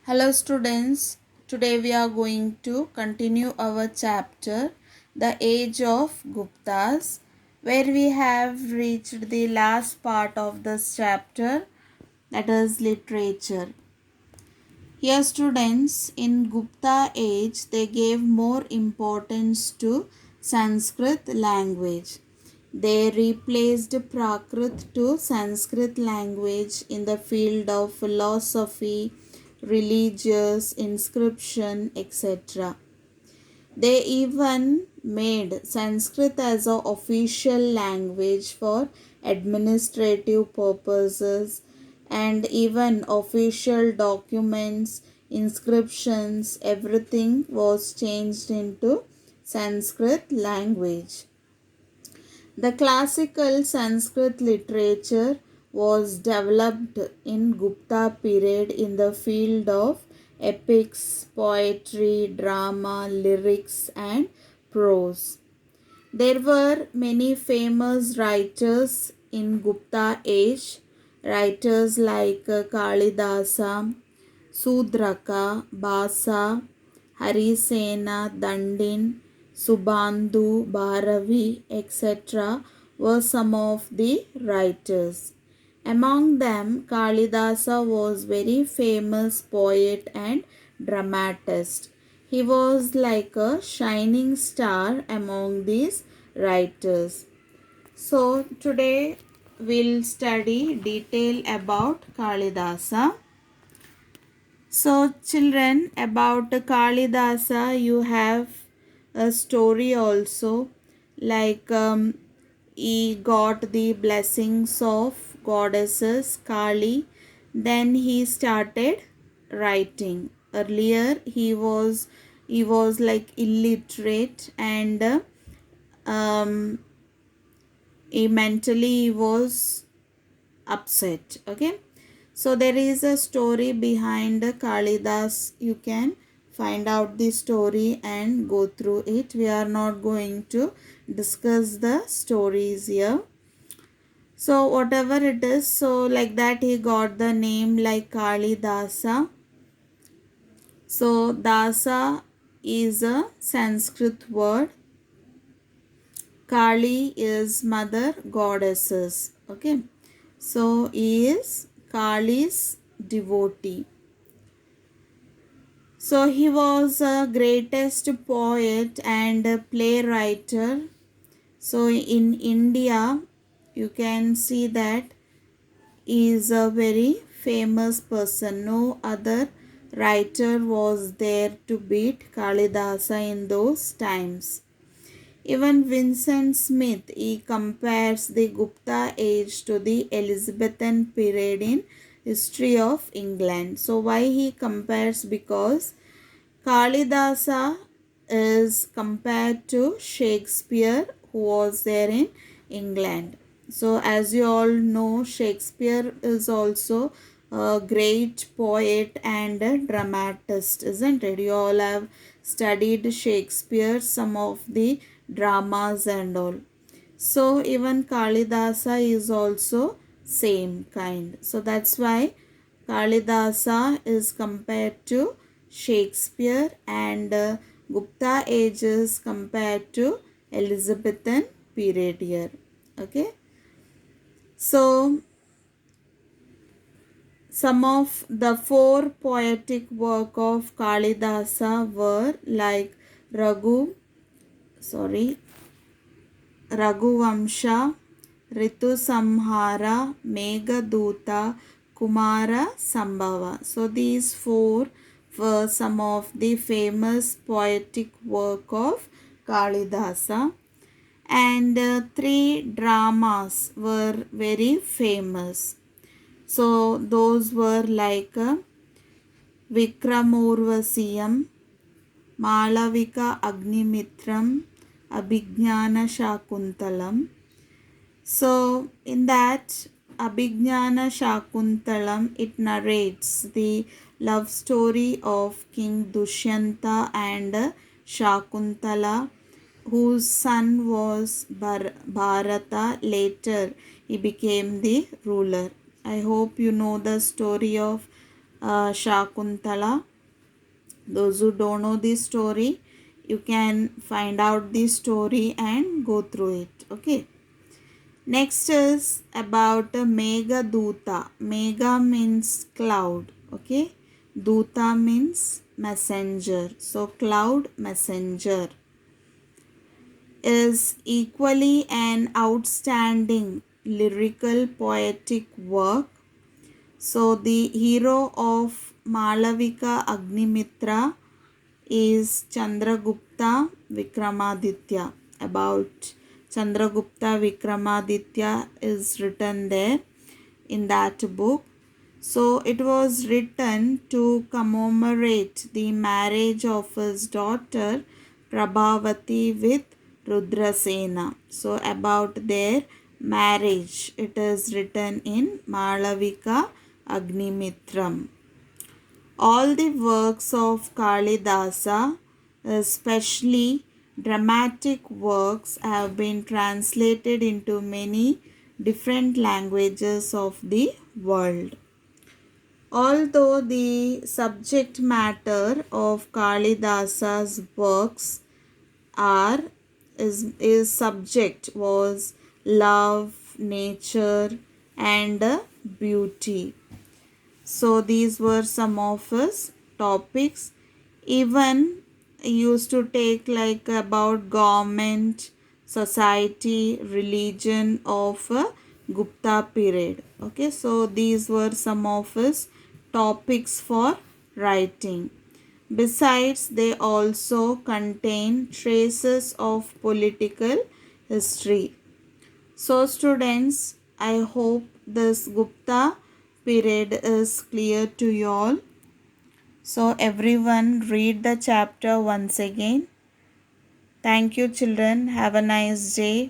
Hello students, today we are going to continue our chapter The Age of Guptas, where we have reached the last part of this chapter, that is literature. Here students, in Gupta age they gave more importance to Sanskrit language. They replaced Prakrit to Sanskrit language in the field of philosophy, religious, inscription, etc. They even made Sanskrit as an official language for administrative purposes, and even official documents, inscriptions, everything was changed into Sanskrit language. The classical Sanskrit literature was developed in Gupta period in the field of epics, poetry, drama, lyrics and prose. There were many famous writers in Gupta age, writers like Kalidasa, Sudraka, Basa, Harisena, Dandin, Subandhu, Bharavi, etc. were some of the writers. Among them, Kalidasa was very famous poet and dramatist. He was like a shining star among these writers. So today we'll study detail about Kalidasa. So children, about Kalidasa you have a story also, like he got the blessings of goddesses Kali, then he started writing. Earlier he was like illiterate, and he mentally was upset. Okay, so there is a story behind Kalidas. You can find out the story and go through it. We are not going to discuss the stories here. So whatever it is, so like that he got the name like Kalidasa. So Dasa is a Sanskrit word. Kali is mother goddesses. Okay, so he is Kali's devotee. So he was a greatest poet and a playwright. So in India, you can see that he is a very famous person. No other writer was there to beat Kalidasa in those times. Even Vincent Smith, he compares the Gupta age to the Elizabethan period in history of England. So why he compares? Because Kalidasa is compared to Shakespeare, who was there in England. So as you all know, Shakespeare is also a great poet and a dramatist, isn't it? You all have studied Shakespeare, some of the dramas and all. So even Kalidasa is also same kind. So that's why Kalidasa is compared to Shakespeare, and Gupta age is compared to Elizabethan period here. Okay. So some of the four poetic work of Kalidasa were like Raghuvamsha, Ritusamhara, Meghaduta, Kumara Sambhava. So these four were some of the famous poetic work of Kalidasa, and three dramas were very famous. So those were like Vikramorvasiyam, Malavika Agnimitram, Abhignana Shakuntalam. So in that Abhignana Shakuntalam, it narrates the love story of King Dushyanta and Shakuntala, whose son was Bharata. Later he became the ruler. I hope you know the story of Shakuntala. Those who don't know this story, you can find out this story and go through it. Okay. Next is about Megha Duta. Megha means cloud. Okay. Duta means messenger. So cloud messenger is equally an outstanding lyrical poetic work. So the hero of Malavika Agnimitra is Chandragupta Vikramaditya. About Chandragupta Vikramaditya is written there in that book. So it was written to commemorate the marriage of his daughter Prabhavati with Rudrasena. So about their marriage, it is written in Malavika Agnimitram. All the works of Kalidasa, especially dramatic works, have been translated into many different languages of the world. Although the subject matter of Kalidasa's works are is subject was love, nature, and beauty. So these were some of his topics. Even he used to take like about government, society, religion of Gupta period. Okay, so these were some of his topics for writing. Besides, they also contain traces of political history. So students, I hope this Gupta period is clear to you all. So everyone read the chapter once again. Thank you children. Have a nice day.